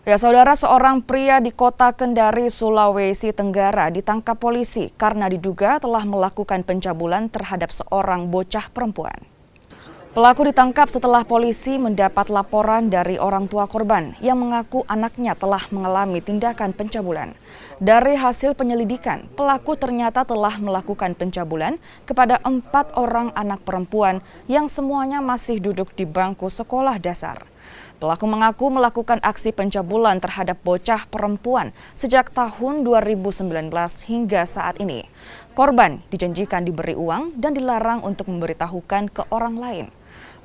Ya, saudara, seorang pria di kota Kendari, Sulawesi Tenggara ditangkap polisi karena diduga telah melakukan pencabulan terhadap seorang bocah perempuan. Pelaku ditangkap setelah polisi mendapat laporan dari orang tua korban yang mengaku anaknya telah mengalami tindakan pencabulan. Dari hasil penyelidikan, pelaku ternyata telah melakukan pencabulan kepada 4 orang anak perempuan yang semuanya masih duduk di bangku sekolah dasar. Pelaku mengaku melakukan aksi pencabulan terhadap bocah perempuan sejak tahun 2019 hingga saat ini. Korban dijanjikan diberi uang dan dilarang untuk memberitahukan ke orang lain.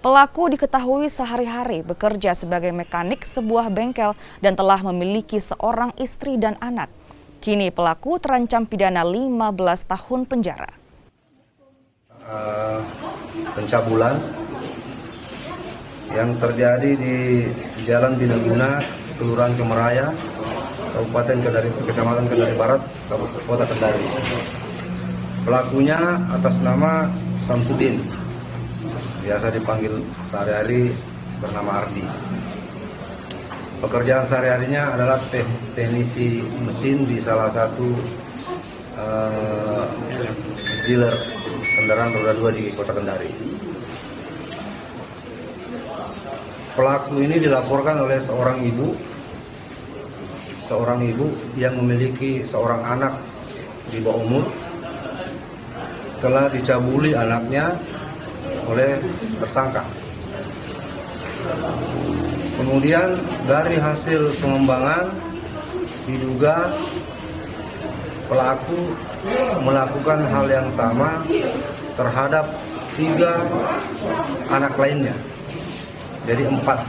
Pelaku diketahui sehari-hari bekerja sebagai mekanik sebuah bengkel dan telah memiliki seorang istri dan anak. Kini pelaku terancam pidana 15 tahun penjara. Pencabulan yang terjadi di Jalan Binaguna, Kelurahan Cemeraya, Kabupaten Kendari, Kecamatan Kendari Barat, Kota Kendari. Pelakunya atas nama Samsudin, biasa dipanggil sehari-hari bernama Ardi. Pekerjaan sehari-harinya adalah teknisi mesin di salah satu dealer kendaraan roda 2 di Kota Kendari. Pelaku ini dilaporkan oleh seorang ibu yang memiliki seorang anak di bawah umur, telah dicabuli anaknya oleh tersangka. Kemudian dari hasil pengembangan diduga pelaku melakukan hal yang sama terhadap 3 anak lainnya. Jadi 4.